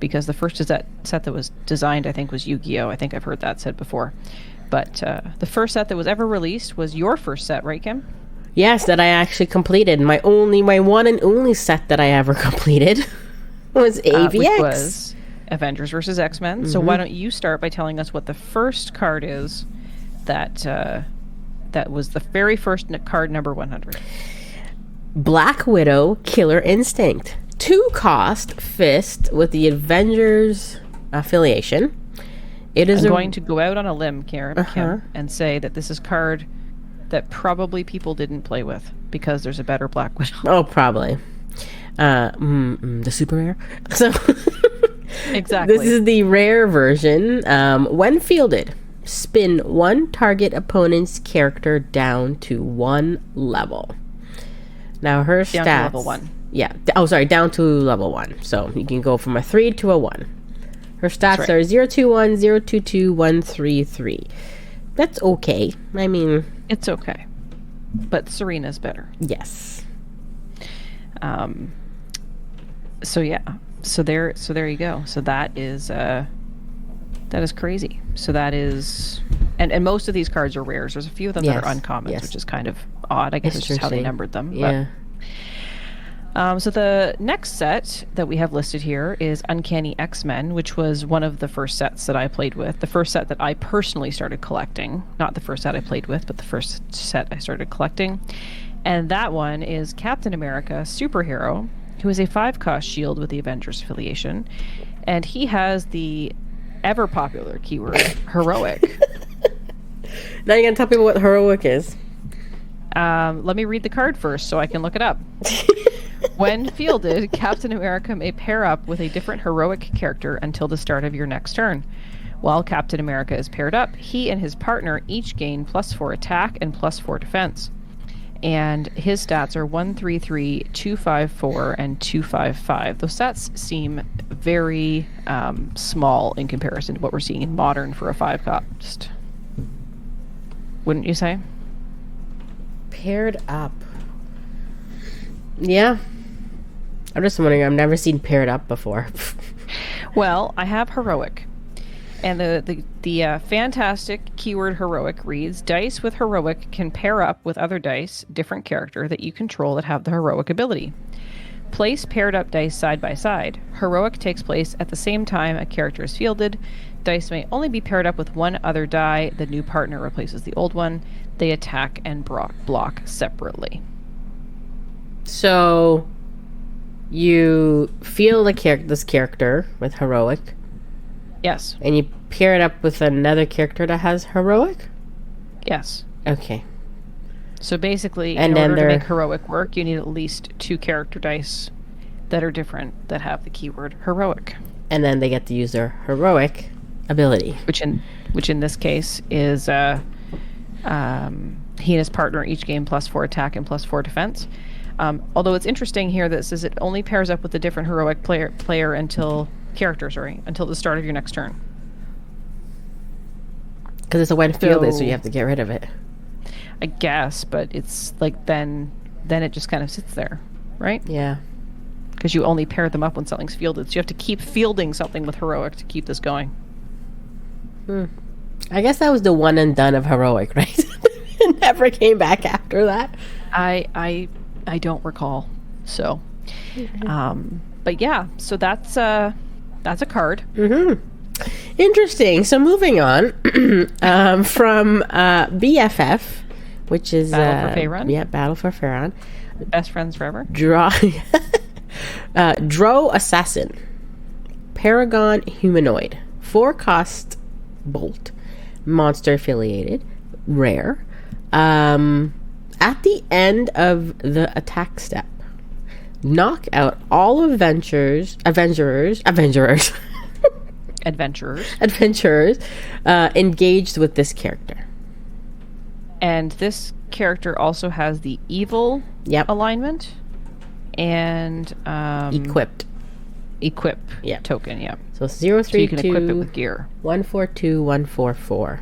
because the first set that was designed, I think, was Yu-Gi-Oh! I think I've heard that said before. But the first set that was ever released was your first set, right, Kim? Yes, that I actually completed. My one and only set that I ever completed was AVX. Which was Avengers versus X-Men. So why don't you start by telling us what the first card is that was the very first card, number 100. Black Widow Killer Instinct. 2-cost fist with the Avengers affiliation. It is going to go out on a limb, Kim, and say that this is a card that probably people didn't play with because there's a better Black Widow. Oh, probably. The super rare. So exactly. This is the rare version. When fielded, spin one target opponent's character down to 1 level. Now her stats. Down to level 1. Yeah. Down to level 1. So you can go from a 3 to a 1. Her stats are 021, 022, 133. That's okay. I mean, it's okay. But Serena's better. Yes. So yeah. So there you go. So that is crazy. So that is and most of these cards are rares. There's a few of them that are uncommons, which is kind of odd. I guess it's just how they numbered them. Yeah. So the next set that we have listed here is Uncanny X-Men, which was one of the first sets that I played with. The first set that I personally started collecting. Not the first set I played with, but the first set I started collecting. And that one is Captain America, superhero, who is a 5-cost shield with the Avengers affiliation. And he has the ever-popular keyword, heroic. Now you're going to tell people what heroic is. Let me read the card first so I can look it up. When fielded, Captain America may pair up with a different heroic character until the start of your next turn. While Captain America is paired up, he and his partner each gain +4 attack and +4 defense. And his stats are 133, 254, and 255. Those stats seem very small in comparison to what we're seeing in Modern for a 5-cost. Wouldn't you say? Paired up. Yeah. I'm just wondering, I've never seen paired up before. Well, I have heroic. And the fantastic keyword heroic reads, dice with heroic can pair up with other dice, different character, that you control that have the heroic ability. Place paired up dice side by side. Heroic takes place at the same time a character is fielded. Dice may only be paired up with one other die. The new partner replaces the old one. They attack and block separately. So you feel this character with heroic. Yes. And you pair it up with another character that has heroic? Yes. Okay. So basically, in order to make heroic work, you need at least 2 character dice that are different that have the keyword heroic. And then they get to use their heroic ability. Which in this case is he and his partner each gain +4 attack and +4 defense. Although it's interesting here that it says it only pairs up with a different heroic player until the start of your next turn. Because it's a when fielded, so you have to get rid of it. I guess, but it's like then it just kind of sits there, right? Yeah. Because you only pair them up when something's fielded, so you have to keep fielding something with heroic to keep this going. I guess that was the one and done of heroic, right? It never came back after that. I don't recall. So, but yeah, so that's a card. Mm-hmm. Interesting. So moving on from BFF, which is Battle for Faerun. Yeah, Battle for Faerun. Best friends forever. Dro Assassin, Paragon Humanoid, 4-cost bolt, monster affiliated, rare. At the end of the attack step, knock out all adventurers engaged with this character. And this character also has the evil alignment and equip token. So 032. So you can equip it with gear. 142 144.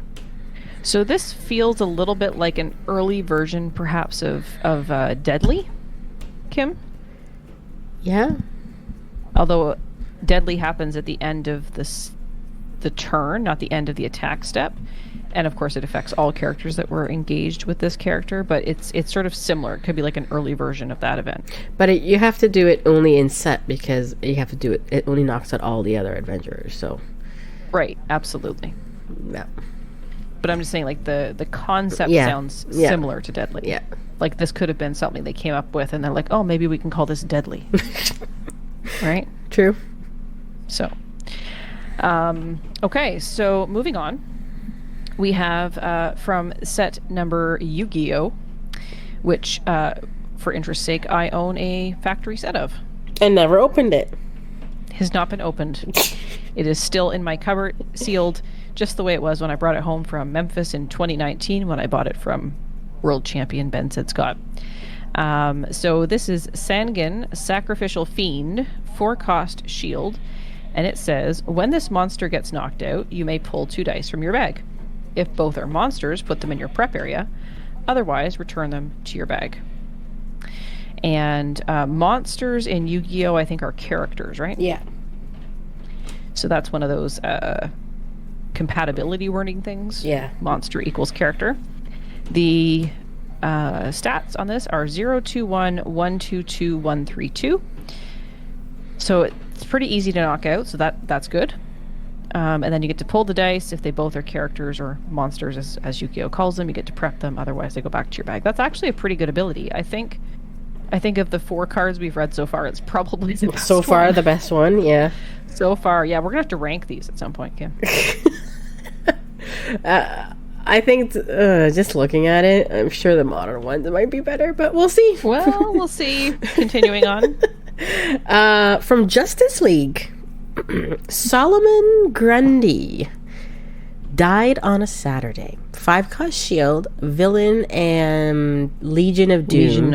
So this feels a little bit like an early version, perhaps, of Deadly, Kim. Yeah. Although Deadly happens at the end of the turn, not the end of the attack step. And of course, it affects all characters that were engaged with this character, but it's sort of similar. It could be like an early version of that event. But you have to do it only in set because you have to do it. It only knocks out all the other adventurers. So, right, absolutely. Yeah. But I'm just saying, like the concept sounds similar to Deadly. Yeah. Like this could have been something they came up with, and they're like, oh, maybe we can call this Deadly. Right. True. So, okay. So moving on. We have from set number Yu-Gi-Oh!, which, for interest's sake, I own a factory set of. And never opened it. Has not been opened. It is still in my cupboard, sealed, just the way it was when I brought it home from Memphis in 2019 when I bought it from world champion Ben Sid Scott. So this is Sangin, Sacrificial Fiend, 4-cost shield, and it says, when this monster gets knocked out, you may pull 2 dice from your bag. If both are monsters, put them in your prep area. Otherwise, return them to your bag. And monsters in Yu-Gi-Oh! I think are characters, right? Yeah. So that's one of those compatibility wording things. Yeah. Monster equals character. The stats on this are 021 122 132. So it's pretty easy to knock out, so that's good. And then you get to pull the dice. If they both are characters or monsters, as Yu-Gi-Oh! Calls them, you get to prep them. Otherwise, they go back to your bag. That's actually a pretty good ability. I think of the 4 cards we've read so far, it's probably the best So far, one. the best one, yeah. So far, yeah. We're going to have to rank these at some point, Kim. I think, just looking at it, I'm sure the modern ones might be better, but we'll see. Well, we'll see. Continuing on. From Justice League. Solomon Grundy died on a Saturday. 5-cost shield, villain, and Legion of Doom.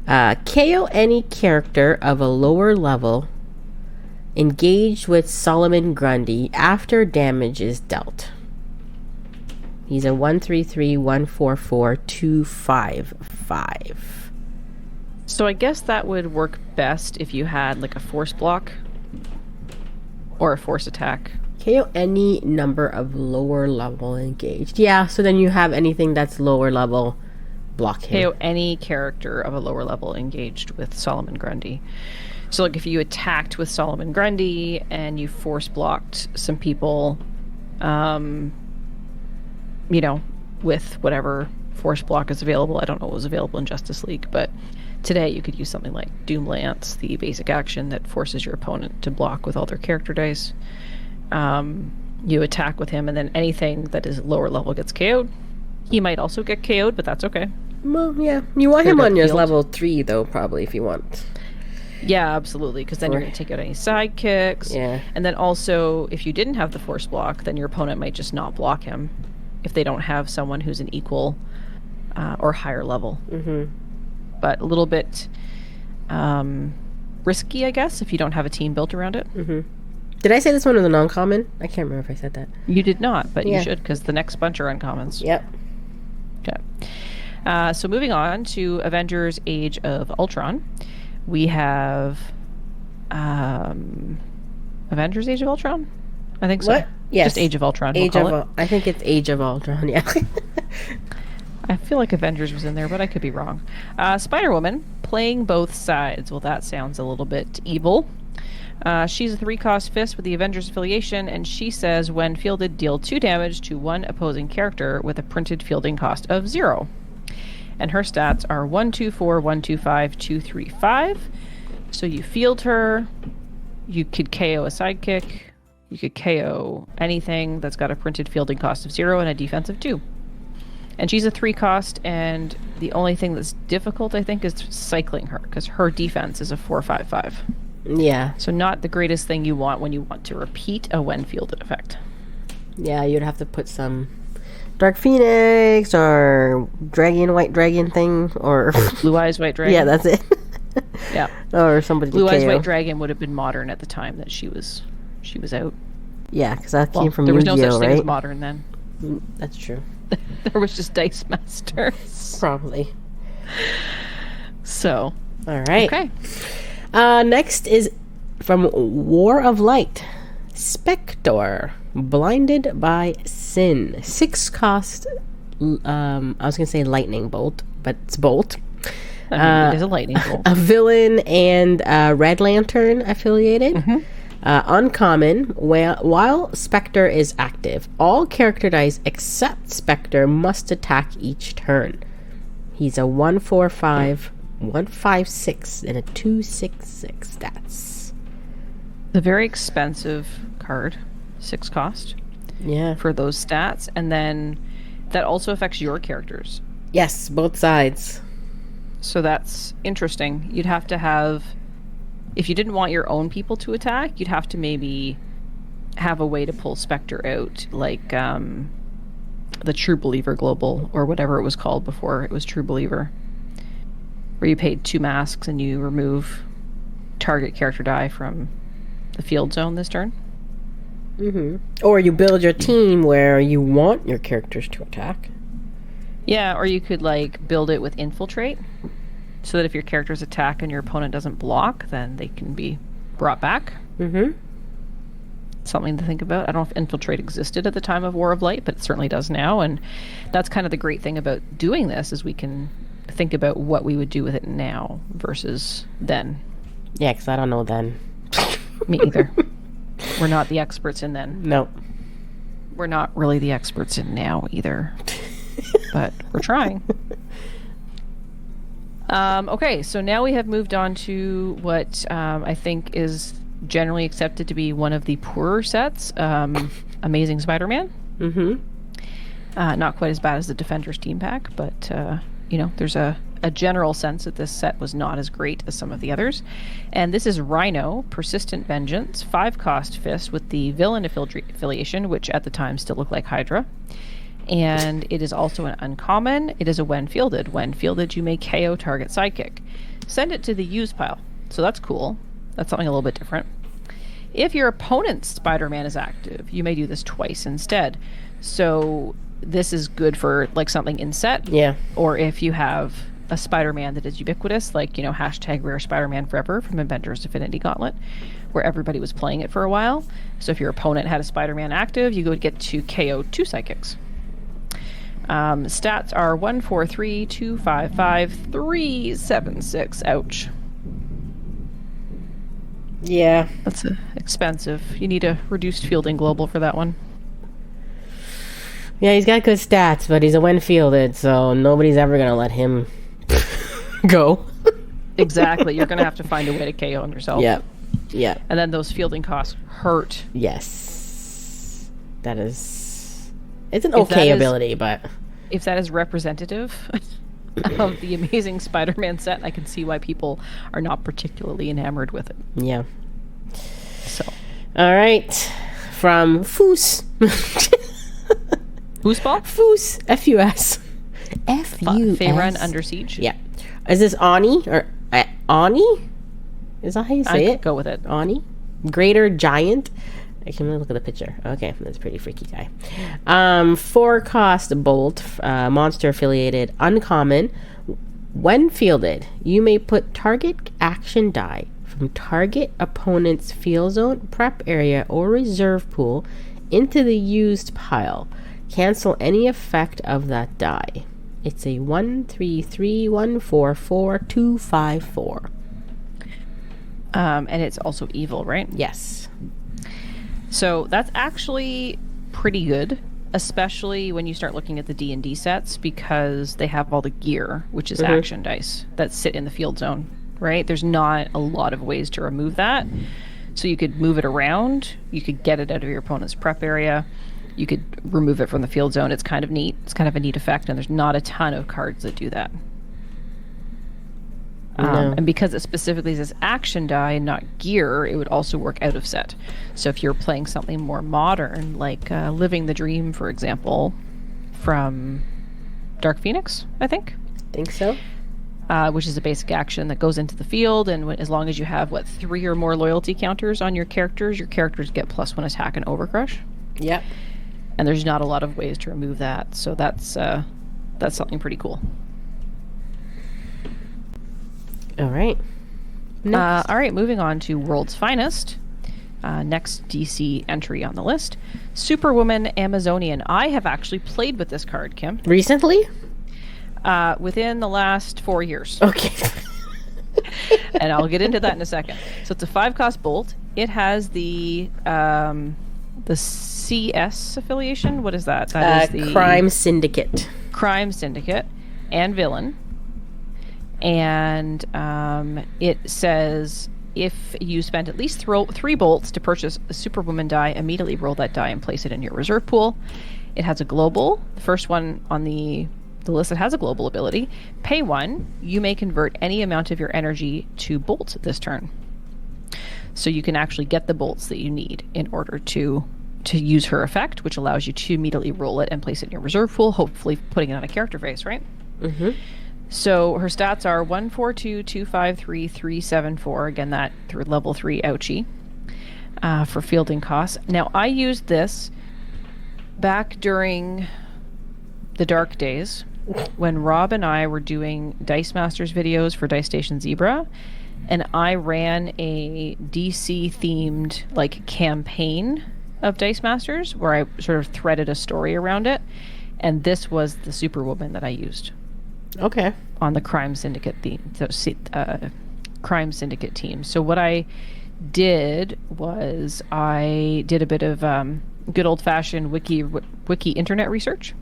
KO any character of a lower level engaged with Solomon Grundy after damage is dealt. He's a 1/3/3, 1/4/4, 2/5/5. So I guess that would work best if you had like a force block or a force attack. KO any number of lower level engaged. Yeah, so then you have anything that's lower level, block him. KO any character of a lower level engaged with Solomon Grundy. So like if you attacked with Solomon Grundy and you force blocked some people, with whatever force block is available. I don't know what was available in Justice League, but today you could use something like Doom Lance, the basic action that forces your opponent to block with all their character dice. You attack with him, and then anything that is lower level gets KO'd. He might also get KO'd, but that's okay. Well, yeah. You want him on your level 3, though, probably, if you want. Yeah, absolutely, because then you're going to take out any sidekicks. Yeah. And then also, if you didn't have the force block, then your opponent might just not block him if they don't have someone who's an equal or higher level. Mm-hmm. But a little bit risky, I guess, if you don't have a team built around it. Mm-hmm. Did I say this one was a non-common? I can't remember if I said that. You did not, but you should, because the next bunch are uncommons. Yep. Okay. So moving on to Avengers Age of Ultron. We have Avengers Age of Ultron? I think so. What? Yes. Just Age of Ultron. I think it's Age of Ultron, yeah. I feel like Avengers was in there, but I could be wrong. Spider-Woman, playing both sides. Well, that sounds a little bit evil. She's a 3-cost fist with the Avengers affiliation, and she says when fielded, deal 2 damage to one opposing character with a printed fielding cost of 0. And her stats are 1/2/4, 1/2/5, 2/3/5. So you field her, you could KO a sidekick, you could KO anything that's got a printed fielding cost of 0 and a defense of 2. And she's a 3-cost, and the only thing that's difficult, I think, is cycling her, because her defense is a 4/5/5. Yeah. So not the greatest thing you want when you want to repeat a when fielded effect. Yeah, you'd have to put some Dark Phoenix or White Dragon thing, or Blue Eyes White Dragon. Yeah, that's it. Yeah. Or somebody. Blue Eyes White Dragon would have been modern at the time that she was out. Yeah, because that came from there was Yu-Gi-Oh, no such thing right? as modern then. That's true. There was just Dice Masters. Probably. So. All right. Okay. Next is From War of Light, Spectre, Blinded by Sin. 6 cost, I was going to say lightning bolt, but it's bolt. It is a lightning bolt. A villain and Red Lantern affiliated. Uncommon, while Spectre is active, all character dice except Spectre must attack each turn. He's a 1/4/5, 1/5/6, and a 2/6/6 stats. A very expensive card, 6 cost. Yeah. For those stats, and then that also affects your characters. Yes, both sides. So that's interesting. You'd have to have, if you didn't want your own people to attack, you'd have to maybe have a way to pull Spectre out, like the True Believer Global, or whatever it was called before it was True Believer, where you paid 2 masks and you remove target character die from the field zone this turn. Or you build your team where you want your characters to attack. Yeah, or you could like build it with Infiltrate, so that if your characters attack and your opponent doesn't block, then they can be brought back. Something to think about. I don't know if Infiltrate existed at the time of War of Light, but it certainly does now, and that's kind of the great thing about doing this, is we can think about what we would do with it now versus then. Yeah, because I don't know then. Me either. We're not the experts in then. No. We're not really the experts in now either. But we're trying. Okay, so now we have moved on to what I think is generally accepted to be one of the poorer sets, Amazing Spider-Man. Not quite as bad as the Defenders team pack, but there's a general sense that this set was not as great as some of the others. And this is Rhino, Persistent Vengeance, 5 cost fist with the villain affiliation, which at the time still looked like Hydra. And it is also an uncommon. It is a when fielded. When fielded, you may KO target sidekick. Send it to the use pile. So that's cool. That's something a little bit different. If your opponent's Spider-Man is active, you may do this twice instead. So this is good for like something in set. Yeah. Or if you have a Spider-Man that is ubiquitous, like, hashtag Rare Spider-Man Forever from Avengers Infinity Gauntlet, where everybody was playing it for a while. So if your opponent had a Spider-Man active, you would get to KO 2 sidekicks. Stats are 1/4/3, 2/5/5, 3/7/6. Ouch. Yeah. That's expensive. You need a reduced fielding global for that one. Yeah, he's got good stats, but he's a when fielded, so nobody's ever going to let him go. Exactly. You're going to have to find a way to KO him yourself. Yep. Yeah. And then those fielding costs hurt. Yes. That is... It's an okay ability, but... If that is representative of the Amazing Spider-Man set, I can see why people are not particularly enamored with it. Yeah. So. All right. From Foos. Foosball? Foos. F-U-S. F-U-S. Faerun Under Siege? Yeah. Is this Ani? Or Ani? Is that how you say it? Go with it. Ani? Greater Giant? I can look at the picture. Okay, that's a pretty freaky guy. 4 cost bolt, monster affiliated, uncommon. When fielded, you may put target action die from target opponent's field zone, prep area, or reserve pool into the used pile. Cancel any effect of that die. It's a 1/3/3, 1/4/4, 2/5/4. And it's also evil, right? Yes. So that's actually pretty good, especially when you start looking at the D&D sets, because they have all the gear, which is action dice, that sit in the field zone, right? There's not a lot of ways to remove that. So you could move it around. You could get it out of your opponent's prep area. You could remove it from the field zone. It's kind of neat. It's kind of a neat effect, and there's not a ton of cards that do that. No. And because it specifically says action die and not gear, it would also work out of set. So if you're playing something more modern, like Living the Dream, for example, from Dark Phoenix, I think so. Which is a basic action that goes into the field, and as long as you have 3 or more loyalty counters on your characters get +1 attack and overcrush. Yep. And there's not a lot of ways to remove that, so that's something pretty cool. All right. Next. All right, moving on to World's Finest. Next DC entry on the list, Superwoman Amazonian. I have actually played with this card, Kim. Recently? Within the last 4 years. Okay. And I'll get into that in a second. So it's a 5-cost bolt. It has the CS affiliation. What is that? That is the Crime Syndicate. Crime Syndicate and villain. And it says, if you spent at least 3 bolts to purchase a Superwoman die, immediately roll that die and place it in your reserve pool. It has a global. The first one on the list that has a global ability. Pay 1. You may convert any amount of your energy to bolts this turn. So you can actually get the bolts that you need in order to use her effect, which allows you to immediately roll it and place it in your reserve pool, hopefully putting it on a character face, right? Mm-hmm. So her stats are 142, 253, 374. Again, that through level 3 ouchie for fielding costs. Now, I used this back during the dark days when Rob and I were doing Dice Masters videos for Dice Station Zebra, and I ran a DC themed like campaign of Dice Masters where I sort of threaded a story around it, and this was the Superwoman that I used. Okay. On the Crime Syndicate theme, Crime Syndicate team. So what I did was I did a bit of good old-fashioned wiki internet research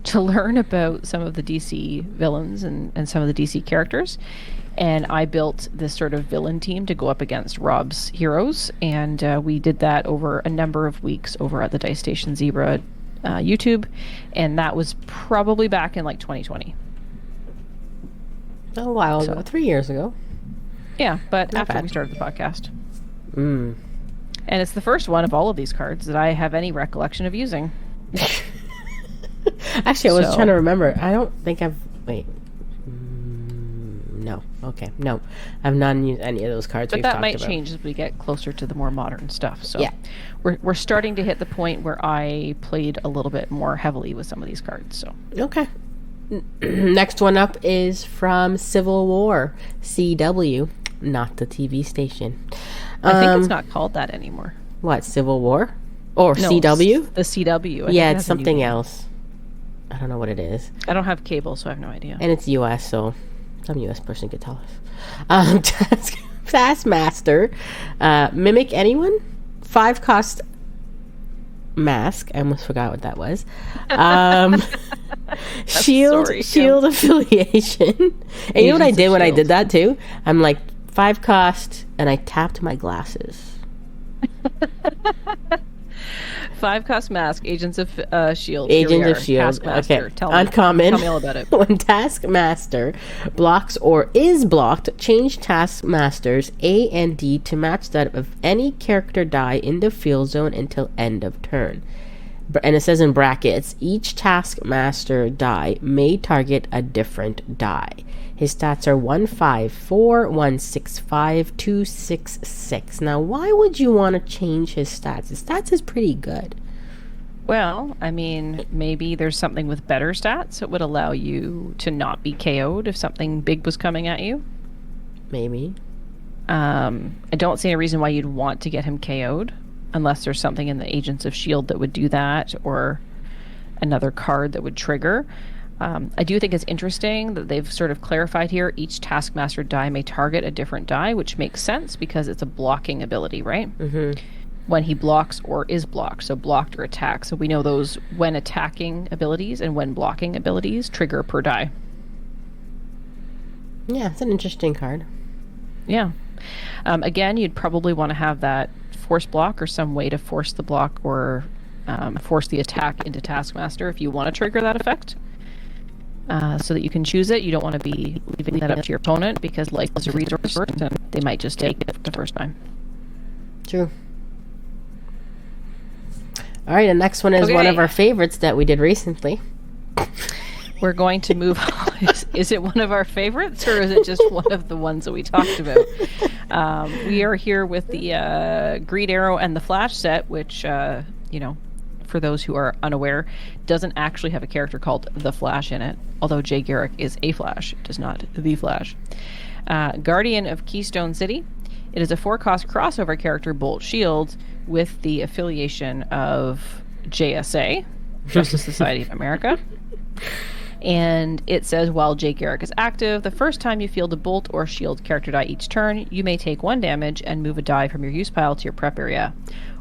to learn about some of the DC villains and some of the DC characters. And I built this sort of villain team to go up against Rob's heroes. And we did that over a number of weeks over at the Dice Station Zebra YouTube. And that was probably back in like 2020. A while ago. 3 years ago. Yeah, but Not after bad. we started the podcast. Mm. And it's the first one of all of these cards that I have any recollection of using. Actually, I was So- trying to remember. I don't think I've... Wait. No. Okay. No. I've not used any of those cards But we've that talked might about. change as we get closer to the more modern stuff. So Yeah. we're starting to hit the point where I played a little bit more heavily with some of these cards. So Okay. Next one up is from Civil War, CW, not the TV station. I think it's not called that anymore. What, Civil War? Or No, CW? The CW. I think Yeah, it it's has a new something name. else. I don't know what it is. I don't have cable, so I have no idea. And it's US, so some US person could tell us. Taskmaster. Mimic anyone? 5-cost mask. I almost forgot what that was. Sorry, Shield affiliation. And you know what I Agents of did when I S.H.I.E.L.D. did that too? I'm like, 5-cost, and I tapped my glasses. 5-cost mask, Agents of S.H.I.E.L.D. Agents of S.H.I.E.L.D. Taskmaster. Okay. Tell me Uncommon. all about it. When Taskmaster blocks or is blocked, change Taskmaster's A and D to match that of any character die in the field zone until end of turn. And it says in brackets, each Taskmaster die may target a different die. His stats are 154, 165, 266. Now, why would you want to change his stats? His stats is pretty good. Well, I mean, maybe there's something with better stats that would allow you to not be KO'd if something big was coming at you. Maybe. I don't see any reason why you'd want to get him KO'd unless there's something in the Agents of S.H.I.E.L.D. that would do that, or another card that would trigger. I do think it's interesting that they've sort of clarified here each Taskmaster die may target a different die, which makes sense because it's a blocking ability, right? Mm-hmm. When he blocks or is blocked, so blocked or attacked. So we know those when attacking abilities and when blocking abilities trigger per die. Yeah, it's an interesting card. Yeah. Again, you'd probably want to have that force block or some way to force the block or force the attack into Taskmaster if you want to trigger that effect. So that you can choose it. You don't want to be leaving that up to your opponent because life is a resource and they might just take it the first time. True. All right, the next one is one of Okay. our favorites that we did recently. We're going to move on. Is it one of our favorites or is it just one of the ones that we talked about? We are here with the Green Arrow and the Flash set, which, for those who are unaware, doesn't actually have a character called the Flash in it, although Jay Garrick is a Flash, does not the Flash. Guardian of Keystone City. It is a 4-cost crossover character, Bolt Shield, with the affiliation of JSA, Justice Society of America. And it says, while Jay Garrick is active, the first time you field a Bolt or Shield character die each turn, you may take 1 damage and move a die from your use pile to your prep area,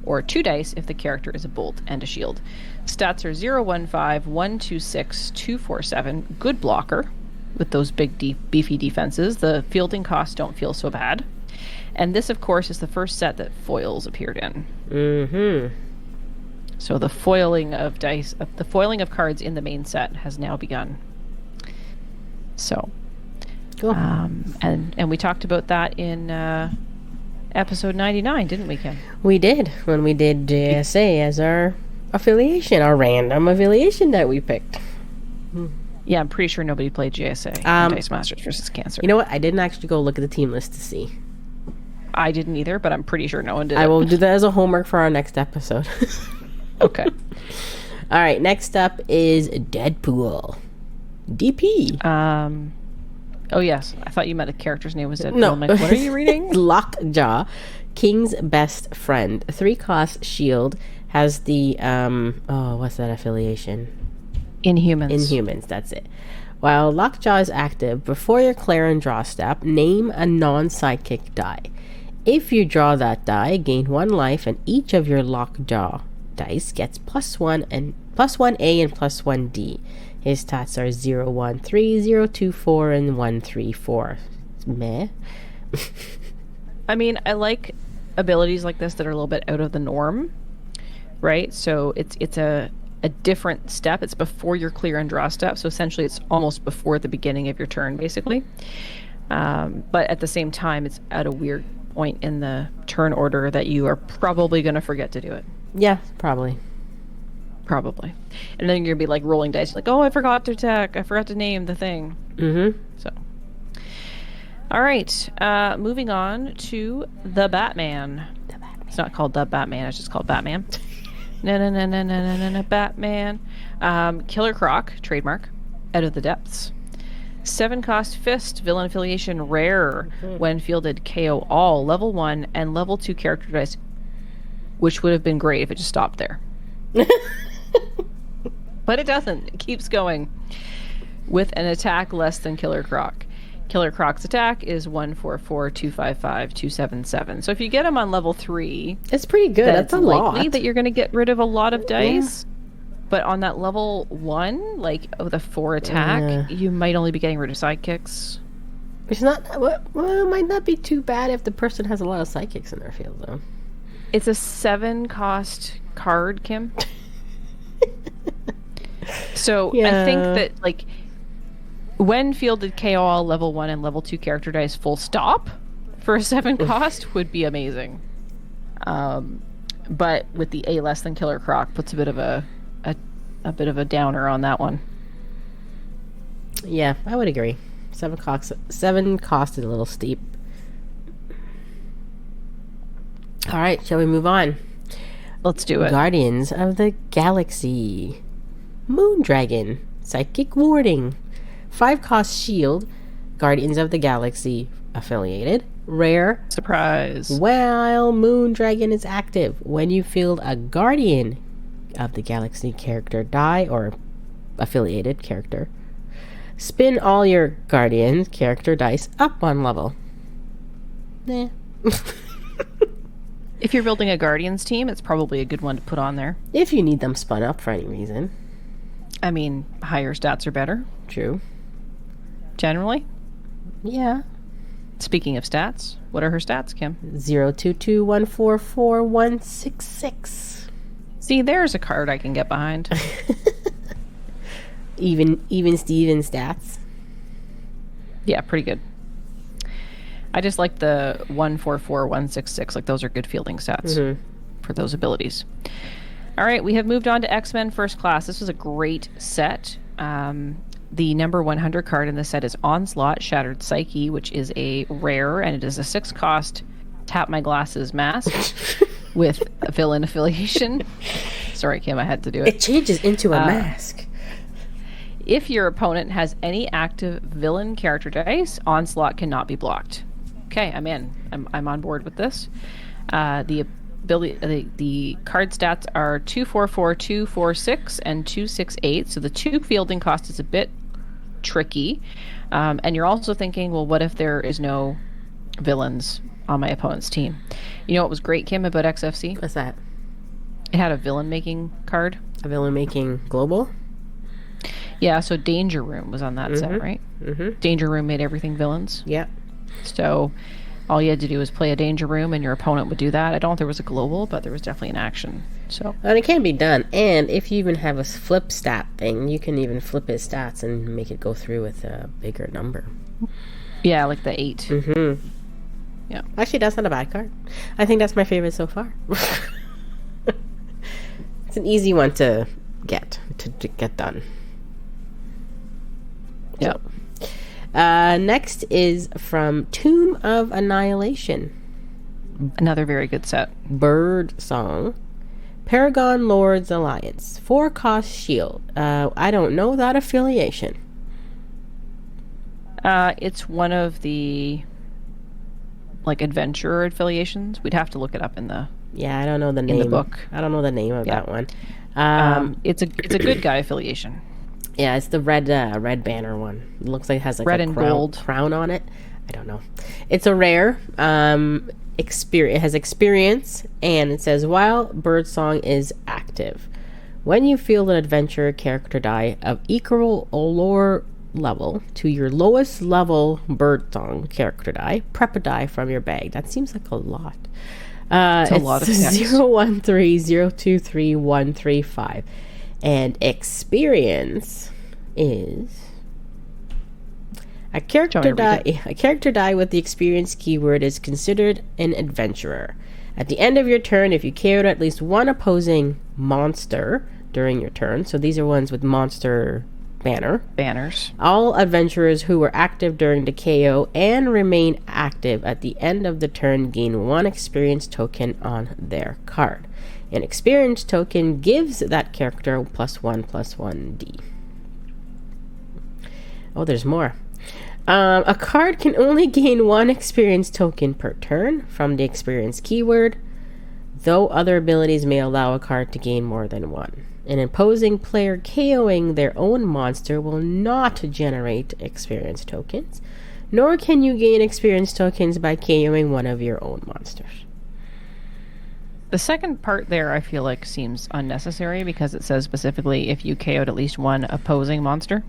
or 2 dice if the character is a Bolt and a Shield. Stats are 0-1-5, 1-2-6, 2-4-7, good blocker with those big beefy defenses. The fielding costs don't feel so bad. And this, of course, is the first set that foils appeared in. Mm-hmm. So the foiling of cards in the main set has now begun. So, Cool. and we talked about that in episode 99, didn't we, Kim? We did when we did JSA as our affiliation, our random affiliation that we picked. Yeah, I'm pretty sure nobody played JSA. Dice Masters versus Cancer. You know what? I didn't actually go look at the team list to see. I didn't either, but I'm pretty sure no one did. I will do that as a homework for our next episode. Okay. All right. Next up is Deadpool. DP. Oh yes, I thought you meant the character's name was Deadpool. No. I'm like, what are you reading? Lockjaw, King's best friend. 3-cost shield has the what's that affiliation? Inhumans. Inhumans. That's it. While Lockjaw is active, before your Clarion draw step, name a non-sidekick die. If you draw that die, gain 1 life, and each of your Lockjaw dice gets +1 and +1A and +1D. His stats are 0-1-3, 0-2-4, and 1-3-4. Meh. I mean, I like abilities like this that are a little bit out of the norm, right? So it's a different step. It's before your clear and draw step. So essentially it's almost before the beginning of your turn, basically. But at the same time, it's at a weird point in the turn order that you are probably going to forget to do it. Yeah, probably. And then you're going to be like rolling dice, like, oh, I forgot to attack. I forgot to name the thing. Mm-hmm. So, all right. Moving on to the Batman. It's not called the Batman. It's just called Batman. No, Batman. Killer Croc, trademark, Out of the Depths. 7-cost Fist, villain affiliation, rare. When fielded, KO all level 1 and level 2 character dice, which would have been great if it just stopped there. But it doesn't. It keeps going. With an attack less than Killer Croc. Killer Croc's attack is 144, 255, 277. So if you get him on level 3, it's pretty good. That's a likely lot. that you're going to get rid of a lot of dice. Yeah. But on that level 1, like with a 4 attack, you might only be getting rid of sidekicks. It's not. Well, it might not be too bad if the person has a lot of sidekicks in their field, though. It's a 7-cost card, Kim. So I think that, like, when fielded, KO all level 1 and level 2 character dice full stop for a 7-cost would be amazing. But with the A less than Killer Croc puts a bit of a downer on that one. Yeah, I would agree. 7 cost is a little steep. All right, shall we move on? Let's do it. Guardians of the Galaxy. Moondragon. Psychic Warding. 5-cost shield. Guardians of the Galaxy affiliated. Rare. Surprise. While Moondragon is active, when you field a Guardian of the Galaxy character die or affiliated character, spin all your Guardian character dice up 1 level. Nah. If you're building a Guardians team, it's probably a good one to put on there. If you need them spun up for any reason. I mean, higher stats are better. True. Generally. Yeah. Speaking of stats, what are her stats, Kim? 022144166. See, there's a card I can get behind. even Steven stats. Yeah, pretty good. I just like the 144166. Like, those are good fielding stats for those abilities. All right, we have moved on to X-Men First Class. This was a great set. The number 100 card in the set is Onslaught, Shattered Psyche, which is a rare, and it is a 6-cost Tap My Glasses mask with a villain affiliation. Sorry, Kim, I had to do it. It changes into a mask. If your opponent has any active villain character dice, onslaught cannot be blocked. Okay, I'm in. I'm on board with this. The card stats are 244, 246, and 268. So the 2 fielding cost is a bit tricky. And you're also thinking, well, what if there is no villains on my opponent's team? You know what was great, Kim, about XFC? What's that? It had a villain making card. A villain making global? Yeah, so Danger Room was on that set, right? Mm-hmm. Danger Room made everything villains. Yeah. So all you had to do was play a Danger Room and your opponent would do that. I don't know if there was a global, but there was definitely an action. So And it can be done. And if you even have a flip stat thing, you can even flip his stats and make it go through with a bigger number. yeah, like the 8. Mm-hmm. Yeah. Actually, that's not a bad card. I think that's my favorite so far. It's an easy one to get done. Yeah. Next is from Tomb of Annihilation. Another very good set. Bird Song. Paragon Lords Alliance. 4-cost shield. I don't know that affiliation. It's one of the adventurer affiliations. We'd have to look it up in the Yeah, I don't know the name. in the book. I don't know the name of that one. It's a good guy affiliation. Yeah, it's the red banner one. It looks like it has Red a and crown, gold crown on it. I don't know. It's a rare. It has experience, and it says while Birdsong is active, when you field an adventurer character die of equal or lower level to your lowest level Birdsong character die, prep a die from your bag. That seems like a lot. It's a lot of text. 013023135. And experience is a character die. A character die with the experience keyword is considered an adventurer. At the end of your turn, if you KO'd at least one opposing monster during your turn, so these are ones with monster banners. All adventurers who were active during the KO and remain active at the end of the turn gain 1 experience token on their card. An experience token gives that character +1/+1d. Oh, there's more. A card can only gain 1 experience token per turn from the experience keyword, though other abilities may allow a card to gain more than 1. An opposing player KOing their own monster will not generate experience tokens, nor can you gain experience tokens by KOing one of your own monsters. The second part there I feel like seems unnecessary because it says specifically if you KO'd at least one opposing monster.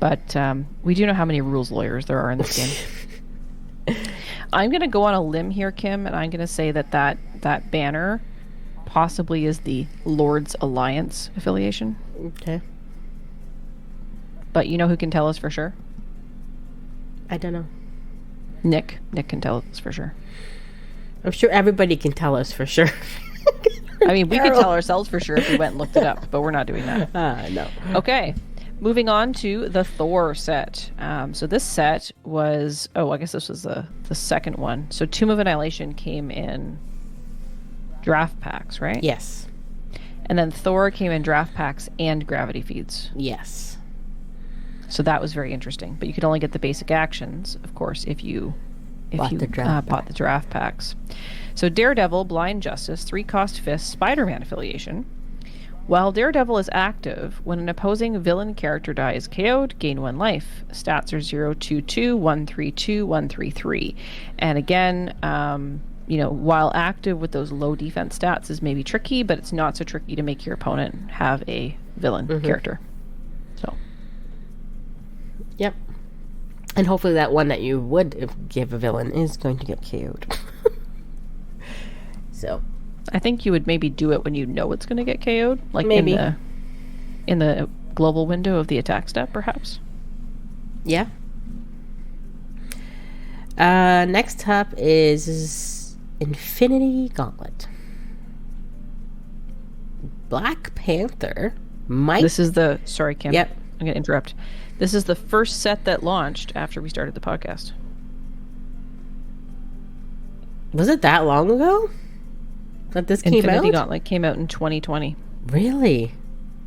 But we do know how many rules lawyers there are in this game. I'm going to go on a limb here, Kim, and I'm going to say that banner possibly is the Lords Alliance affiliation. Okay. But you know who can tell us for sure? I don't know. Nick can tell us for sure. I'm sure everybody can tell us for sure. I mean, we could tell ourselves for sure if we went and looked it up, but we're not doing that. No. Okay. Moving on to the Thor set. So this set was... Oh, I guess this was the second one. So Tomb of Annihilation came in draft packs, right? Yes. And then Thor came in draft packs and gravity feeds. Yes. So that was very interesting. But you could only get the basic actions, of course, if you bought the draft packs. So Daredevil, Blind Justice, 3-cost Fist, Spider-Man affiliation. While Daredevil is active, when an opposing villain character dies KO'd, gain 1 life. Stats are 022, 132, 133. And again, while active with those low defense stats is maybe tricky, but it's not so tricky to make your opponent have a villain character. So. Yep. And hopefully that one that you would give a villain is going to get KO'd. So. I think you would maybe do it when you know it's going to get KO'd. Like maybe. In the global window of the attack step, perhaps. Yeah. Next up is Infinity Gauntlet. Black Panther might... This is the... Sorry, Kim. Yep. I'm going to interrupt. This is the first set that launched after we started the podcast. Was it that long ago that this came out? Infinity Gauntlet came out in 2020. Really?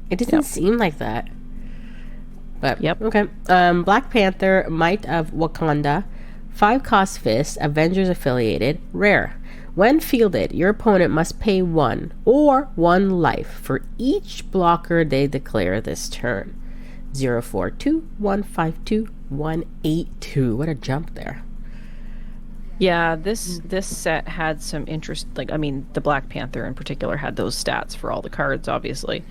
It doesn't seem like that. But Yep. okay. Black Panther, Might of Wakanda, 5-cost fist, Avengers affiliated, rare. When fielded, your opponent must pay 1 or 1 life for each blocker they declare this turn. 042, 152, 182. What a jump there. Yeah, this set had some interest. Like, I mean, the Black Panther in particular had those stats for all the cards, obviously.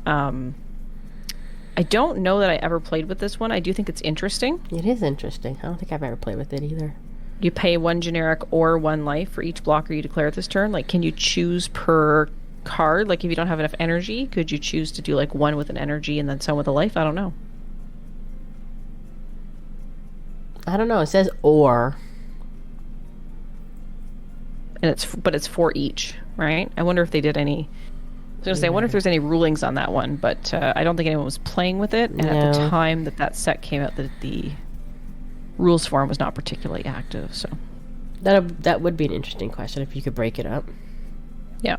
I don't know that I ever played with this one. I do think it's interesting. It is interesting. I don't think I've ever played with it either. You pay 1 generic or 1 life for each blocker you declare this turn. Like, can you choose per card? Like, if you don't have enough energy, could you choose to do like 1 with an energy and then some with a life? I don't know. I don't know. It says or. And it's for each, right? I wonder if they did any. I was gonna say, I wonder if there's any rulings on that one, but I don't think anyone was playing with it. And at the time that set came out, the rules forum was not particularly active. So that would be an interesting question if you could break it up. Yeah.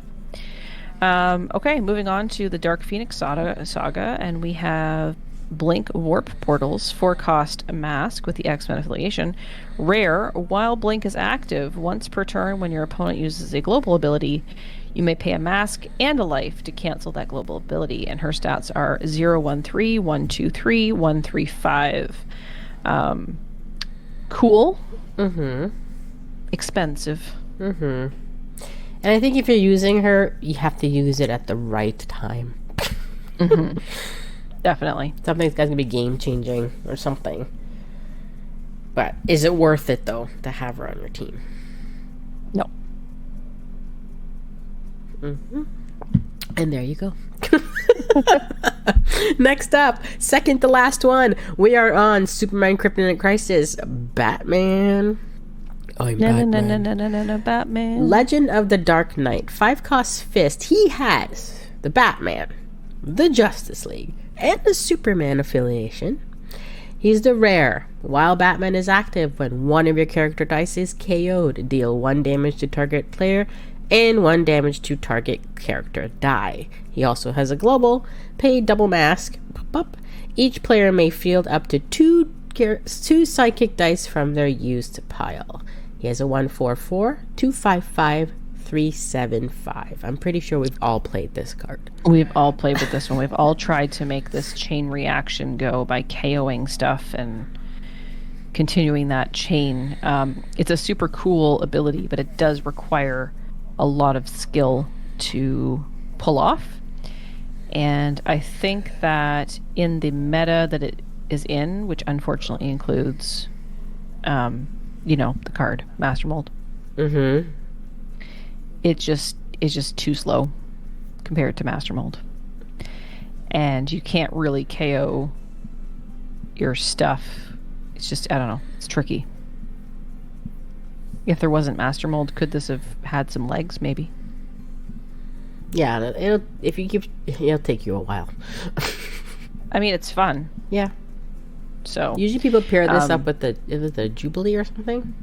Okay, moving on to the Dark Phoenix saga, and we have Blink Warp Portals, 4-cost mask with the X-Men affiliation. Rare, while Blink is active, once per turn when your opponent uses a global ability, you may pay a mask and a life to cancel that global ability, and her stats are 013, 123, 135. Cool. Mm-hmm. Expensive. Mm-hmm. And I think if you're using her, you have to use it at the right time. Mm-hmm. Definitely. Something's going to be game-changing or something. But is it worth it, though, to have her on your team? No. Mm-hmm. And there you go. Next up, second to last one, we are on Superman Kryptonite Crisis, Batman. I'm Batman. No, Batman. Legend of the Dark Knight, 5-cost fist. He has the Batman, the Justice League, and the Superman affiliation. He's the rare. While Batman is active, when one of your character dice is KO'd, deal 1 damage to target player and 1 damage to target character die. He also has a global, pay double mask. Each player may field up to 2 psychic dice from their used pile. He has a 144, 255, 375. I'm pretty sure we've all played this card. We've all played with this one. We've all tried to make this chain reaction go by KOing stuff and continuing that chain. It's a super cool ability, but it does require a lot of skill to pull off. And I think that in the meta that it is in, which unfortunately includes, the card Master Mold. Mm-hmm. It's just too slow compared to Master Mold. And you can't really KO your stuff. It's just, I don't know, it's tricky. If there wasn't Master Mold, could this have had some legs, maybe? Yeah, it'll take you a while. I mean, it's fun. Yeah. So usually people pair this up with the Jubilee or something.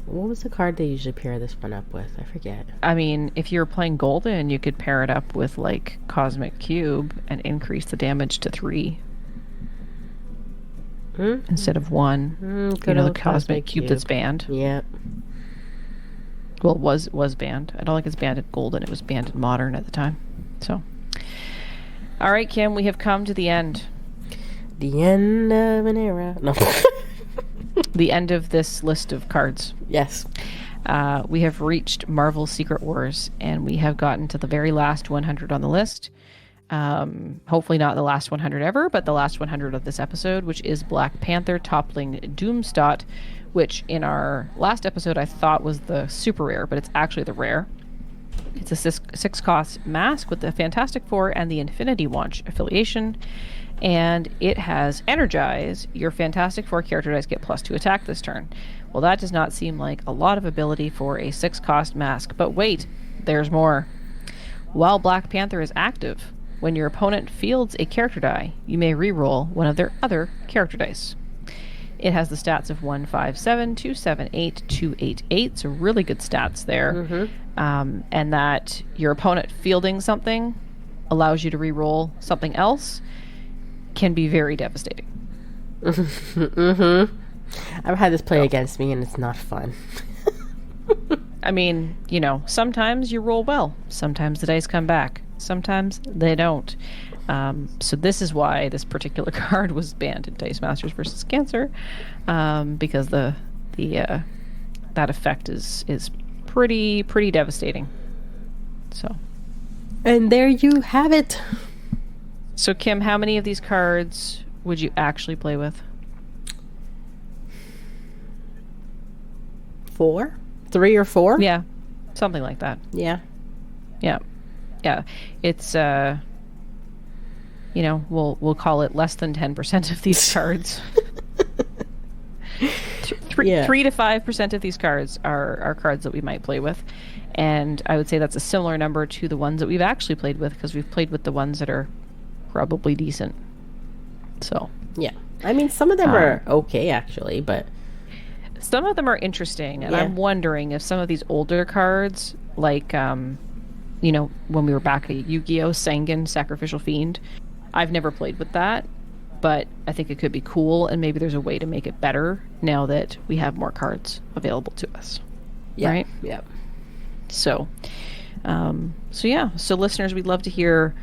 What was the card they usually pair this one up with? I forget. I mean, if you're playing Golden, you could pair it up with like Cosmic Cube and increase the damage to 3 instead of 1. The Cosmic Cube that's banned. Yeah. Well, was banned. I don't think it's banned in Golden. It was banned in Modern at the time. So, all right, Kim, we have come to the end. The end of an era. No. The end of this list of cards. Yes. We have reached Marvel Secret Wars, and we have gotten to the very last 100 on the list. Hopefully not the last 100 ever, but the last 100 of this episode, which is Black Panther toppling Doomstot, which in our last episode I thought was the super rare, but it's actually the rare. It's a 6-cost mask with the Fantastic Four and the Infinity Watch affiliation, and it has Energize. Your Fantastic Four character dice get +2 attack this turn. Well, that does not seem like a lot of ability for a 6-cost mask, but wait, there's more. While Black Panther is active, when your opponent fields a character die, you may re-roll one of their other character dice. It has the stats of 157, 278, 288, so really good stats there. Mm-hmm. And that your opponent fielding something allows you to re-roll something else. can be very devastating. Mm-hmm. I've had this play against me, and it's not fun. I mean, sometimes you roll well. Sometimes the dice come back. Sometimes they don't. So this is why this particular card was banned in Dice Masters versus Cancer, because that effect is pretty devastating. So, and there you have it. So Kim, how many of these cards would you actually play with? 4? 3 or 4? Yeah, something like that. Yeah. It's we'll call it less than 10% of these cards. 3 to 5% of these cards are cards that we might play with, and I would say that's a similar number to the ones that we've actually played with, because we've played with the ones that are probably decent. So yeah, I mean, some of them are okay actually, but some of them are interesting, and I'm wondering if some of these older cards, like when we were back at Yu-Gi-Oh! Sangan Sacrificial Fiend, I've never played with that, but I think it could be cool, and maybe there's a way to make it better now that we have more cards available to us. Yeah. Right? Yeah. So listeners, we'd love to hear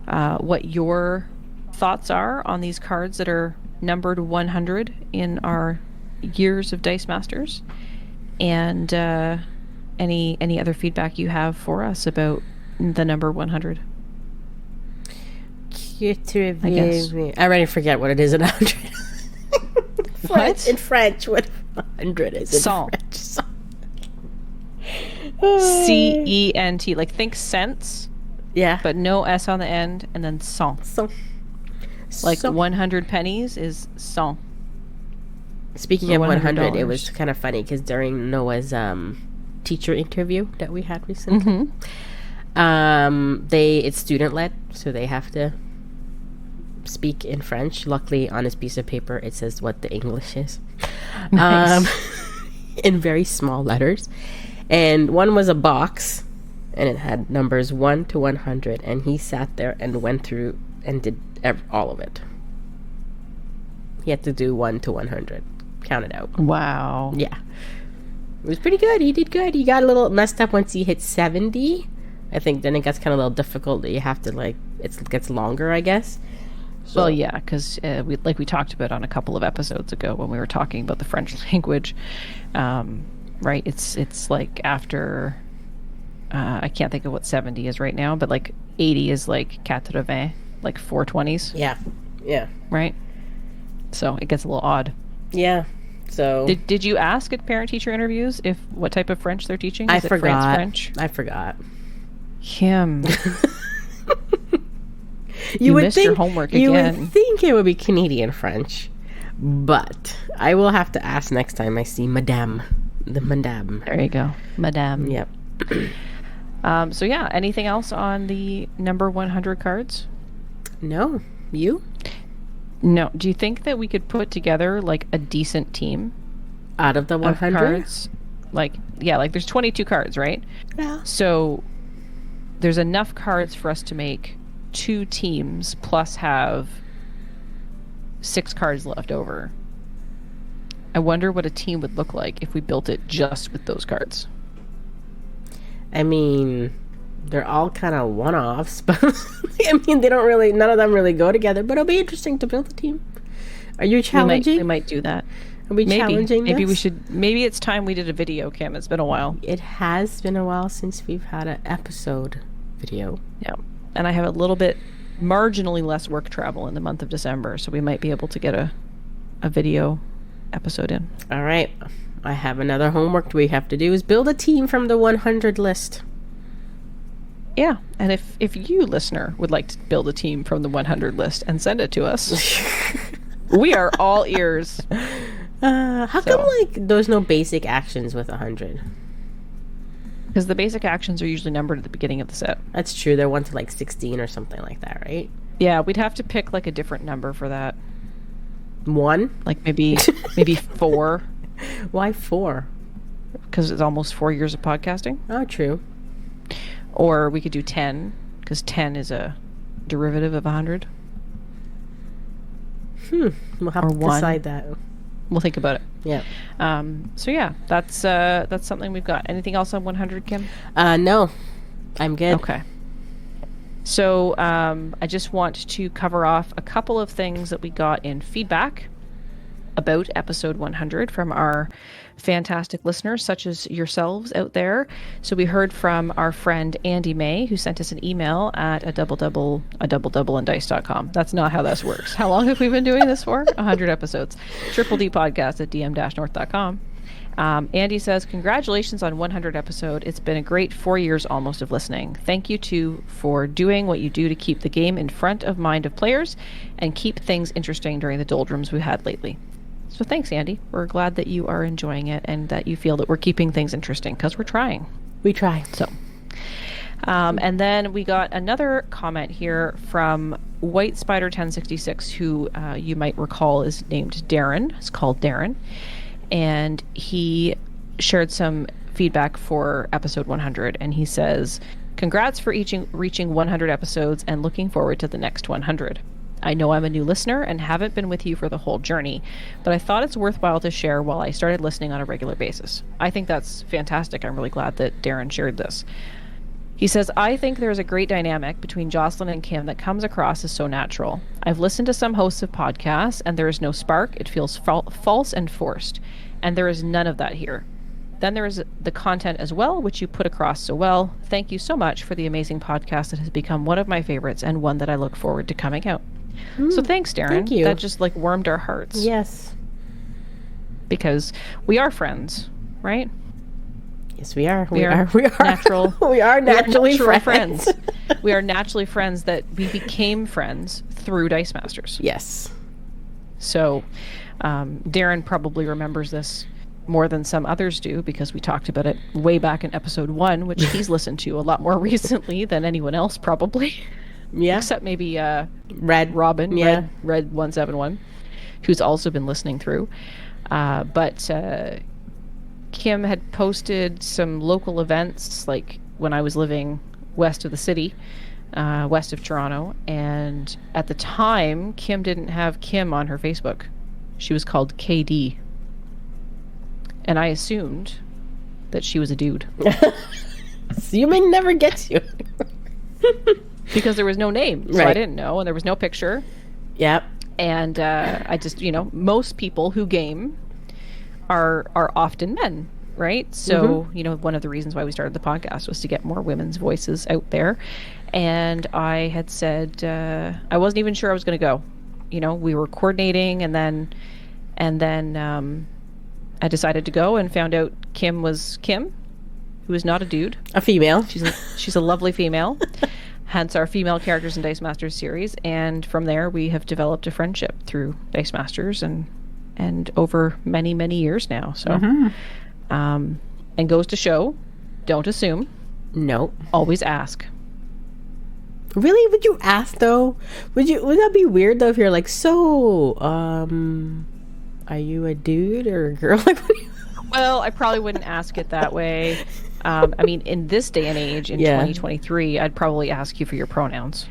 what your thoughts are on these cards that are numbered 100 in our years of Dice Masters, and any other feedback you have for us about the number 100. I already forget what it is in 100. What? In French, what 100 is in Cent. French? Cent, like think cents, Yeah. but no S on the end, and then cent. Like 100 pennies is cent. Speaking of 100, it $100. was kind of funny because during Noah's teacher interview that we had recently, it's student led, so they have to speak in French. Luckily, on his piece of paper, it says what the English is, Nice. in very small letters. And one was a box, and it had numbers 1 to 100, and he sat there and went through and did all of it. He had to do 1 to 100. Count it out. Wow. Yeah. It was pretty good. He did good. He got a little messed up once he hit 70. I think then it gets kind of a little difficult. You have to it gets longer, I guess. So, Well, yeah, because we talked about on a couple of episodes ago when we were talking about the French language, right? It's like after, I can't think of what 70 is right now, but like 80 is like 80, like 420s. Yeah. Yeah. Right? So it gets a little odd. Yeah. So Did you ask at parent-teacher interviews what type of French they're teaching? Is I it forgot. France French? I forgot. Kim. You would missed think your homework you again. would think it would be Canadian French, but I will have to ask next time I see Madame. The Madame. There you go. Madame. Yep. So yeah, anything else on the number 100 cards? No. You? No. Do you think that we could put together like a decent team Out of the of 100? cards? Like there's 22 cards, right? Yeah. So there's enough cards for us to make 2 teams plus have 6 cards left over. I wonder what a team would look like if we built it just with those cards. I mean, they're all kind of one-offs, but I mean, none of them really go together, but it'll be interesting to build a team. Are you challenging? We might do that. Are we challenging Maybe we this? should. Maybe it's time we did a video, Kim. It's been a while. It has been a while since we've had an episode video. Yeah. And I have a little bit marginally less work travel in the month of December, so we might be able to get a video episode in. All right. I have another homework we have to do is build a team from the 100 list. Yeah. And if you, listener, would like to build a team from the 100 list and send it to us, we are all ears. How come there's no basic actions with 100? Because the basic actions are usually numbered at the beginning of the set. That's true. They're 1 to 16 or something like that, right? Yeah, we'd have to pick like a different number for that. 1? Like maybe 4. Why 4? Because it's almost 4 years of podcasting. Oh, true. Or we could do 10, because 10 is a derivative of 100. We'll have Or to one. decide that. We'll think about it. Yeah. So yeah, that's something we've got. Anything else on 100, Kim? No, I'm good. Okay. So I just want to cover off a couple of things that we got in feedback about episode 100 from our fantastic listeners, such as yourselves out there. So we heard from our friend Andy May, who sent us an email at a double double and dice.com. That's not how this works. How long have we been doing this for? 100 episodes. Triple D podcast at dm-north.com. Andy says, congratulations on 100 episode. It's been a great 4 years almost of listening. Thank you too for doing what you do to keep the game in front of mind of players and keep things interesting during the doldrums we had lately. So thanks, Andy. We're glad that you are enjoying it and that you feel that we're keeping things interesting, because we're trying. We try. So, and then we got another comment here from White Spider 1066, who you might recall is named Darren. It's called Darren. And he shared some feedback for episode 100. And he says, congrats for reaching 100 episodes and looking forward to the next 100. I know I'm a new listener and haven't been with you for the whole journey, but I thought it's worthwhile to share while I started listening on a regular basis. I think that's fantastic. I'm really glad that Darren shared this. He says, I think there's a great dynamic between Jocelyn and Kim that comes across as so natural. I've listened to some hosts of podcasts, and there is no spark. It feels false and forced, and there is none of that here. Then there is the content as well, which you put across so well. Thank you so much for the amazing podcast that has become one of my favorites and one that I look forward to coming out. So thanks, Darren. Thank you. That just like warmed our hearts. Yes. Because we are friends, right? Yes, we are. We are natural. We are naturally natural friends. We are naturally friends that we became friends through Dice Masters. Yes. So Darren probably remembers this more than some others do, because we talked about it way back in episode 1, which he's listened to a lot more recently than anyone else probably. Yeah. Except maybe Red Robin, Yeah. Red 171, who's also been listening through. But Kim had posted some local events, like when I was living west of the city, west of Toronto. And at the time, Kim didn't have Kim on her Facebook. She was called KD. And I assumed that she was a dude. Assuming never gets you. Because there was no name, so Right. I didn't know, and there was no picture. Yep. And I just, most people who game are often men, right? So, one of the reasons why we started the podcast was to get more women's voices out there. And I had said, I wasn't even sure I was going to go. We were coordinating, and then I decided to go and found out Kim was Kim, who is not a dude. A female. She's a lovely female. Hence our Female Characters in Dice Masters series. And from there, we have developed a friendship through Dice Masters and over many, many years now. So, and goes to show, don't assume. No. Always ask. Really? Would you ask though? Would that be weird though if you're like, so, are you a dude or a girl? Well, I probably wouldn't ask it that way. In this day and age, in 2023, I'd probably ask you for your pronouns.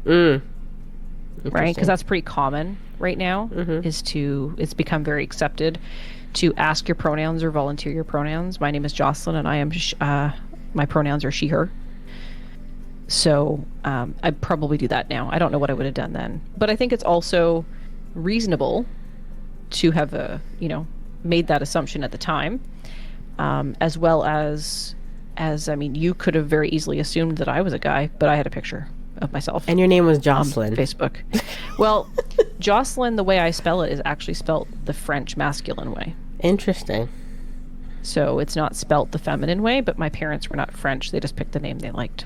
Right? Because that's pretty common right now, it's become very accepted to ask your pronouns or volunteer your pronouns. My name is Jocelyn, and I am, my pronouns are she, her. So I'd probably do that now. I don't know what I would have done then. But I think it's also reasonable to have made that assumption at the time. As well as you could have very easily assumed that I was a guy, but I had a picture of myself. And your name was Jocelyn. On Facebook. Well, Jocelyn, the way I spell it, is actually spelt the French masculine way. Interesting. So it's not spelt the feminine way, but my parents were not French. They just picked the name they liked.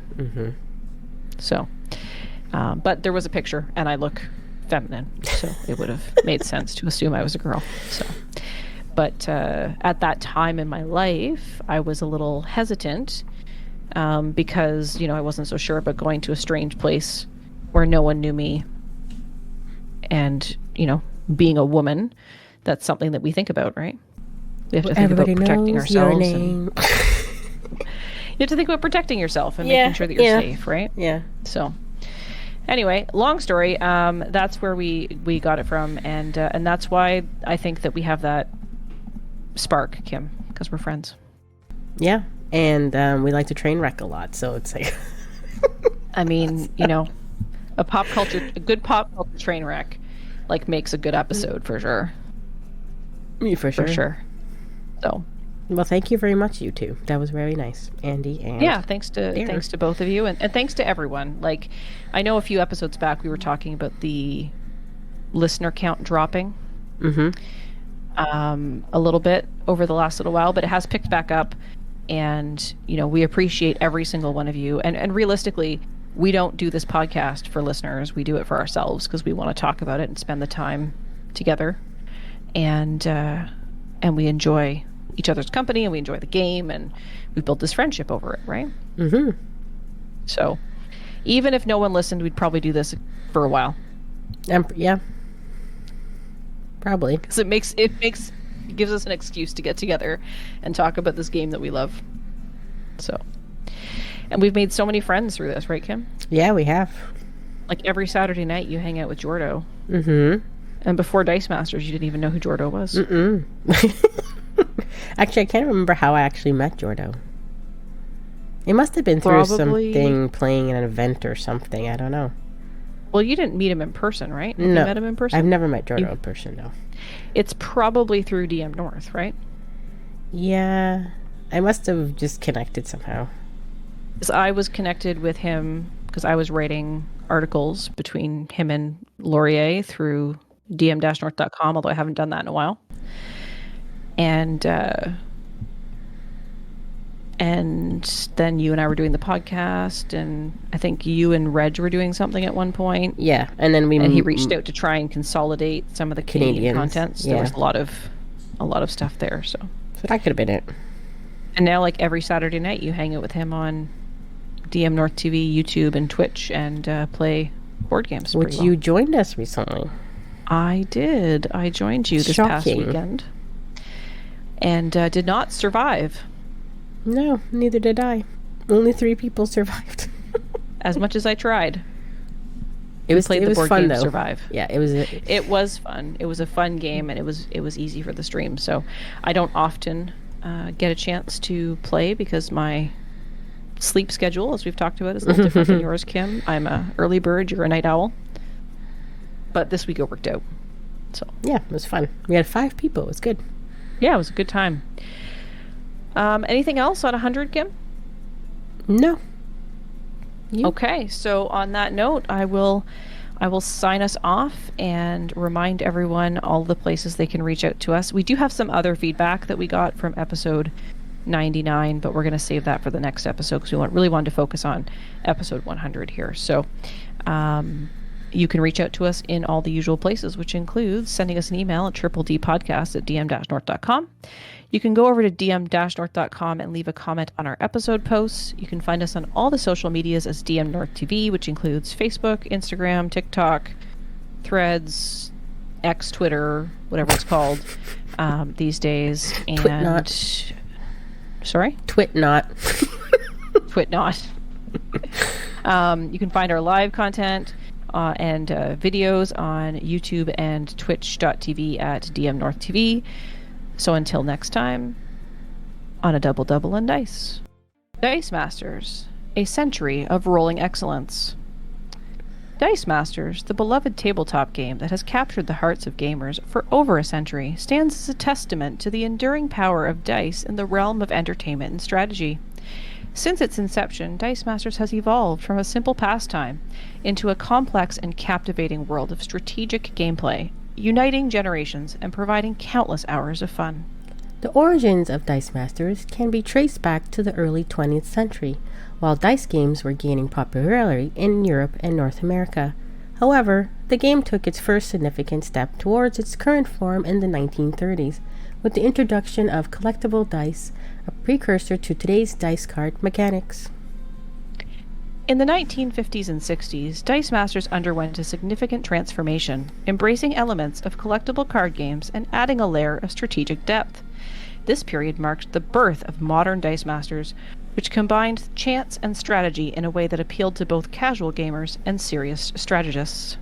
So, but there was a picture, and I look feminine, so it would have made sense to assume I was a girl. So. But at that time in my life, I was a little hesitant because, I wasn't so sure about going to a strange place where no one knew me. And, being a woman, that's something that we think about, right? We have to think about protecting ourselves. You have to think about protecting yourself and making sure that you're safe, right? Yeah. So, Anyway, long story. That's where we got it from, and that's why I think that we have that spark, Kim, because we're friends. Yeah, and we like to train wreck a lot, so it's like... I mean, a good pop culture train wreck, like, makes a good episode for sure. For sure. So, well, thank you very much, you two. That was very nice, Andy. And thanks to both of you, and thanks to everyone. Like, I know a few episodes back we were talking about the listener count dropping. A little bit over the last little while, but it has picked back up, and we appreciate every single one of you. And realistically, we don't do this podcast for listeners. We do it for ourselves because we want to talk about it and spend the time together, and we enjoy each other's company, and we enjoy the game, and we built this friendship over it, right? So even if no one listened, we'd probably do this for a while. Yeah, probably, because it gives us an excuse to get together and talk about this game that we love. So, and we've made so many friends through this, right, Kim? Yeah, we have. Like, every Saturday night you hang out with Jordo. And before Dice Masters, you didn't even know who Jordo was. Actually, I can't remember how I actually met Jordo. It must have been through something, playing an event or something. I don't know. Well, you didn't meet him in person, right? No. You met him in person? I've never met Jordo in person, no. It's probably through DM North, right? Yeah. I must have just connected somehow. Because I was connected with him because I was writing articles between him and Laurier through dm-north.com, although I haven't done that in a while. And then you and I were doing the podcast, and I think you and Reg were doing something at one point. Yeah, and then he reached out to try and consolidate some of the Canadian content. So there was a lot of stuff there. So that could have been it. And now, like, every Saturday night, you hang out with him on dmNorthTV, YouTube, and Twitch, and play board games. Which you joined us recently. I did. I joined you this past weekend, and did not survive. No, neither did I. Only 3 people survived. As much as I tried. It was fun, though. Survive. Yeah, it was. It was fun. It was a fun game, and it was easy for the stream. So I don't often get a chance to play because my sleep schedule, as we've talked about, is a little different than yours, Kim. I'm a early bird. You're a night owl. But this week it worked out. So yeah, it was fun. We had 5 people. It was good. Yeah, it was a good time. Anything else on 100, Kim? No. Okay, so on that note, I will sign us off and remind everyone all the places they can reach out to us. We do have some other feedback that we got from episode 99, but we're going to save that for the next episode because we really wanted to focus on episode 100 here. So you can reach out to us in all the usual places, which includes sending us an email at triple-dpodcast@dm-north.com. You can go over to dm-north.com and leave a comment on our episode posts. You can find us on all the social medias as dmNorthTV, which includes Facebook, Instagram, TikTok, Threads, X, Twitter, whatever it's called these days. And Twitnot. Sorry? Twitnot. Twitnot. You can find our live content and videos on YouTube and twitch.tv at dmNorthTV. So until next time, on a double and dice. Dice Masters, a century of rolling excellence. Dice Masters, the beloved tabletop game that has captured the hearts of gamers for over a century, stands as a testament to the enduring power of dice in the realm of entertainment and strategy. Since its inception, Dice Masters has evolved from a simple pastime into a complex and captivating world of strategic gameplay, uniting generations and providing countless hours of fun. The origins of Dice Masters can be traced back to the early 20th century, while dice games were gaining popularity in Europe and North America. However, the game took its first significant step towards its current form in the 1930s, with the introduction of collectible dice, a precursor to today's dice card mechanics. In the 1950s and 60s, Dice Masters underwent a significant transformation, embracing elements of collectible card games and adding a layer of strategic depth. This period marked the birth of modern Dice Masters, which combined chance and strategy in a way that appealed to both casual gamers and serious strategists.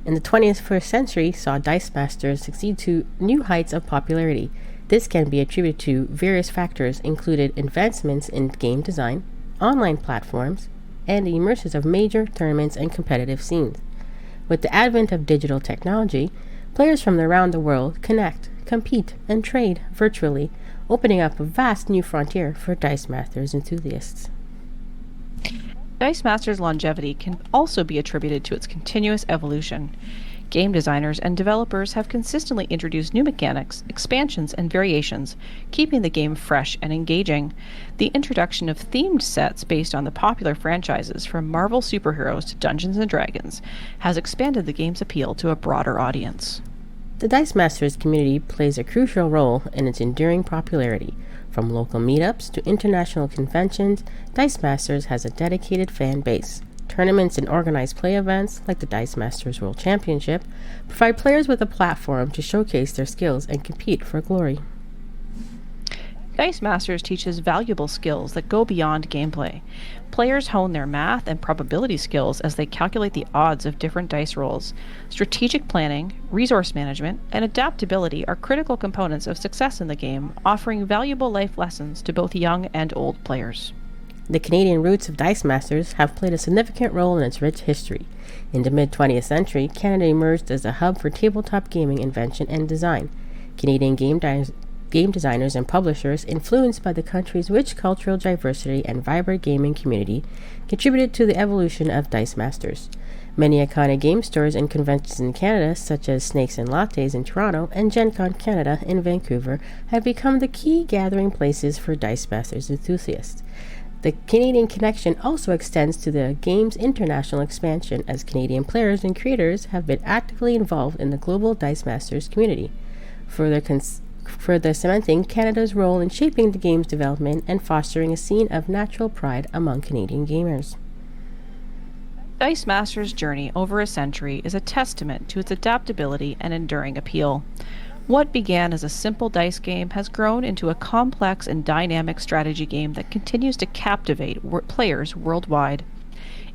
In the 21st century saw Dice Masters succeed to new heights of popularity. This can be attributed to various factors, including advancements in game design, online platforms, and the emergence of major tournaments and competitive scenes. With the advent of digital technology, players from around the world connect, compete, and trade virtually, opening up a vast new frontier for Dice Masters enthusiasts. Dice Masters' longevity can also be attributed to its continuous evolution. Game designers and developers have consistently introduced new mechanics, expansions, and variations, keeping the game fresh and engaging. The introduction of themed sets based on the popular franchises from Marvel superheroes to Dungeons & Dragons has expanded the game's appeal to a broader audience. The Dice Masters community plays a crucial role in its enduring popularity. From local meetups to international conventions, Dice Masters has a dedicated fan base. Tournaments and organized play events, like the Dice Masters World Championship, provide players with a platform to showcase their skills and compete for glory. Dice Masters teaches valuable skills that go beyond gameplay. Players hone their math and probability skills as they calculate the odds of different dice rolls. Strategic planning, resource management, and adaptability are critical components of success in the game, offering valuable life lessons to both young and old players. The Canadian roots of Dice Masters have played a significant role in its rich history. In the mid-20th century, Canada emerged as a hub for tabletop gaming invention and design. Canadian game designers and publishers, influenced by the country's rich cultural diversity and vibrant gaming community, contributed to the evolution of Dice Masters. Many iconic game stores and conventions in Canada, such as Snakes and Lattes in Toronto and Gen Con Canada in Vancouver, have become the key gathering places for Dice Masters enthusiasts. The Canadian connection also extends to the game's international expansion, as Canadian players and creators have been actively involved in the global Dice Masters community, further cementing Canada's role in shaping the game's development and fostering a scene of natural pride among Canadian gamers. Dice Masters' journey over a century is a testament to its adaptability and enduring appeal. What began as a simple dice game has grown into a complex and dynamic strategy game that continues to captivate players worldwide.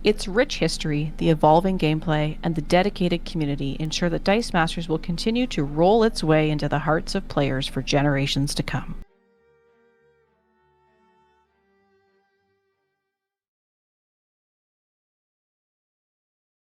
Its rich history, the evolving gameplay, and the dedicated community ensure that Dice Masters will continue to roll its way into the hearts of players for generations to come.